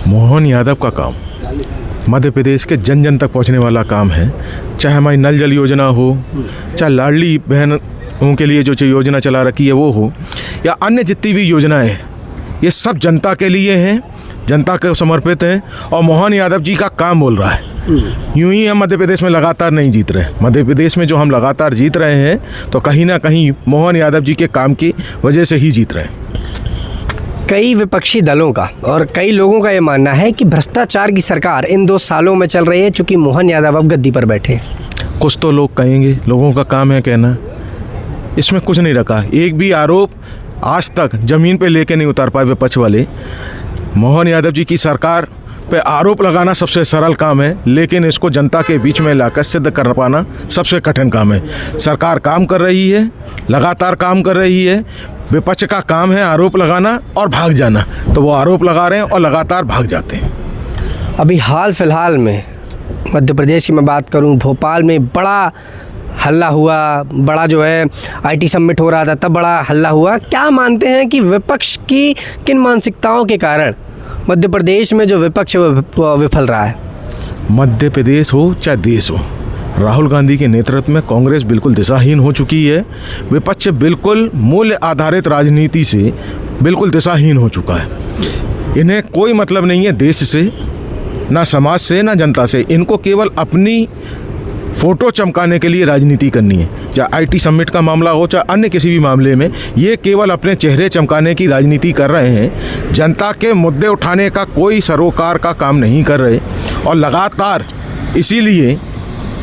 मोहन यादव का काम मध्य प्रदेश के जन जन तक पहुंचने वाला काम है। चाहे हमारी नल जल योजना हो, चाहे लाडली बहनों के लिए जो योजना चला रखी है वो हो, या अन्य जितनी भी योजनाएं हैं, ये सब जनता के लिए हैं, जनता को समर्पित हैं। और मोहन यादव जी का काम बोल रहा है। यूं ही हम मध्य प्रदेश में लगातार नहीं जीत रहे। मध्य प्रदेश में जो हम लगातार जीत रहे हैं तो कहीं ना कहीं मोहन यादव जी के काम की वजह से ही जीत रहे हैं। कई विपक्षी दलों का और कई लोगों का ये मानना है कि भ्रष्टाचार की सरकार इन 2 सालों में चल रही है, चूँकि मोहन यादव अब गद्दी पर बैठे हैं। कुछ तो लोग कहेंगे, लोगों का काम है कहना, इसमें कुछ नहीं रखा। एक भी आरोप आज तक ज़मीन पे लेके नहीं उतार पाए विपक्ष वाले। मोहन यादव जी की सरकार पे आरोप लगाना सबसे सरल काम है, लेकिन इसको जनता के बीच में लाकर सिद्ध कर पाना सबसे कठिन काम है। सरकार काम कर रही है, लगातार काम कर रही है। विपक्ष का काम है आरोप लगाना और भाग जाना, तो वो आरोप लगा रहे हैं और लगातार भाग जाते हैं। अभी हाल फिलहाल में मध्य प्रदेश की मैं बात करूं, भोपाल में बड़ा हल्ला हुआ, बड़ा जो है IT समिट हो रहा था, तब बड़ा हल्ला हुआ। क्या मानते हैं कि विपक्ष की किन मानसिकताओं के कारण मध्य प्रदेश में जो विपक्ष है वो विफल रहा है? मध्य प्रदेश हो चाहे देश हो, राहुल गांधी के नेतृत्व में कांग्रेस बिल्कुल दिशाहीन हो चुकी है। विपक्ष बिल्कुल मूल्य आधारित राजनीति से बिल्कुल दिशाहीन हो चुका है। इन्हें कोई मतलब नहीं है देश से, ना समाज से, ना जनता से। इनको केवल अपनी फ़ोटो चमकाने के लिए राजनीति करनी है। चाहे IT समिट का मामला हो, चाहे अन्य किसी भी मामले में, ये केवल अपने चेहरे चमकाने की राजनीति कर रहे हैं। जनता के मुद्दे उठाने का कोई सरोकार का काम नहीं कर रहे। और लगातार इसीलिए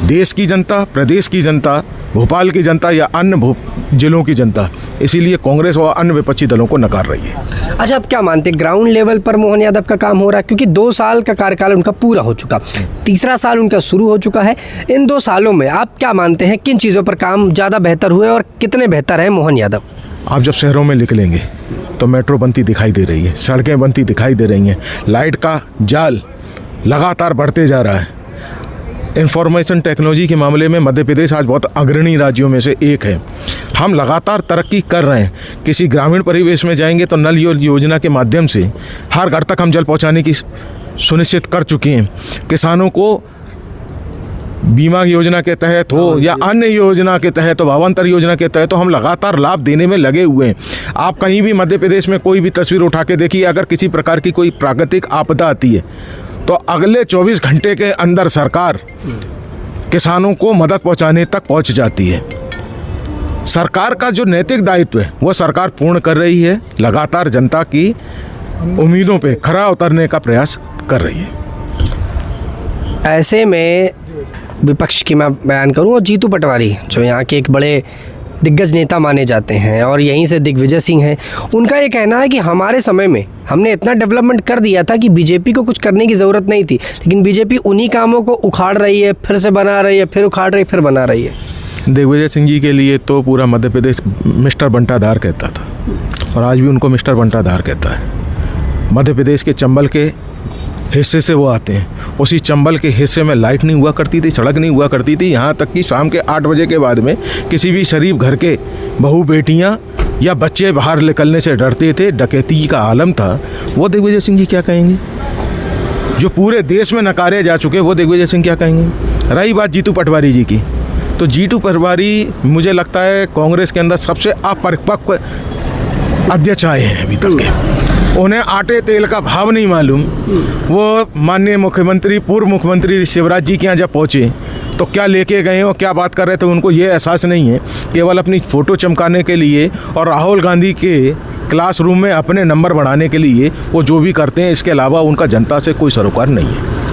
देश की जनता, प्रदेश की जनता, भोपाल की जनता या अन्य जिलों की जनता इसीलिए कांग्रेस और अन्य विपक्षी दलों को नकार रही है। अच्छा, आप क्या मानते हैं ग्राउंड लेवल पर मोहन यादव का काम हो रहा है? क्योंकि 2 साल का कार्यकाल उनका पूरा हो चुका, 3रा साल उनका शुरू हो चुका है। इन 2 सालों में आप क्या मानते हैं किन चीज़ों पर काम ज़्यादा बेहतर हुए और कितने बेहतर हैं मोहन यादव? आप जब शहरों में निकलेंगे तो मेट्रो बनती दिखाई दे रही है, सड़कें बनती दिखाई दे रही हैं, लाइट का जाल लगातार बढ़ते जा रहा है। इंफॉर्मेशन टेक्नोलॉजी के मामले में मध्य प्रदेश आज बहुत अग्रणी राज्यों में से एक है। हम लगातार तरक्की कर रहे हैं। किसी ग्रामीण परिवेश में जाएंगे तो नल योजना के माध्यम से हर घर तक हम जल पहुंचाने की सुनिश्चित कर चुके हैं। किसानों को बीमा योजना के तहत हो या अन्य योजना के तहत हो, भावांतर योजना के तहत हो, हम लगातार लाभ देने में लगे हुए हैं। आप कहीं भी मध्य प्रदेश में कोई भी तस्वीर उठा के देखिए, अगर किसी प्रकार की कोई प्राकृतिक आपदा आती है तो अगले 24 घंटे के अंदर सरकार किसानों को मदद पहुंचाने तक पहुंच जाती है। सरकार का जो नैतिक दायित्व है वो सरकार पूर्ण कर रही है, लगातार जनता की उम्मीदों पे खरा उतरने का प्रयास कर रही है। ऐसे में विपक्ष की मैं बयान करूं, और जीतू पटवारी जो यहाँ के एक बड़े दिग्गज नेता माने जाते हैं और यहीं से दिग्विजय सिंह हैं, उनका ये कहना है कि हमारे समय में हमने इतना डेवलपमेंट कर दिया था कि बीजेपी को कुछ करने की ज़रूरत नहीं थी, लेकिन बीजेपी उन्हीं कामों को उखाड़ रही है, फिर से बना रही है, फिर उखाड़ रही, फिर बना रही है। दिग्विजय सिंह जी के लिए तो पूरा मध्य प्रदेश मिस्टर बंटाधार कहता था और आज भी उनको मिस्टर बंटाधार कहता है। मध्य प्रदेश के चंबल के हिस्से से वो आते हैं। उसी चंबल के हिस्से में लाइट नहीं हुआ करती थी, सड़क नहीं हुआ करती थी, यहाँ तक कि शाम के 8 बजे के बाद में किसी भी शरीफ घर के बहू बेटियाँ या बच्चे बाहर निकलने से डरते थे, डकैती का आलम था। वो दिग्विजय सिंह जी क्या कहेंगे? जो पूरे देश में नकारे जा चुके, वो दिग्विजय सिंह क्या कहेंगे? रही बात जीतू पटवारी जी की, तो जीतू पटवारी मुझे लगता है कांग्रेस के अंदर सबसे अपरिपक्व अध्यक्ष आए हैं अभी तक के। उन्हें आटे तेल का भाव नहीं मालूम। वो माननीय मुख्यमंत्री, पूर्व मुख्यमंत्री शिवराज जी के यहाँ जब पहुँचे तो क्या लेके गए और क्या बात कर रहे थे उनको ये एहसास नहीं है। केवल अपनी फ़ोटो चमकाने के लिए और राहुल गांधी के क्लासरूम में अपने नंबर बढ़ाने के लिए वो जो भी करते हैं, इसके अलावा उनका जनता से कोई सरोकार नहीं है।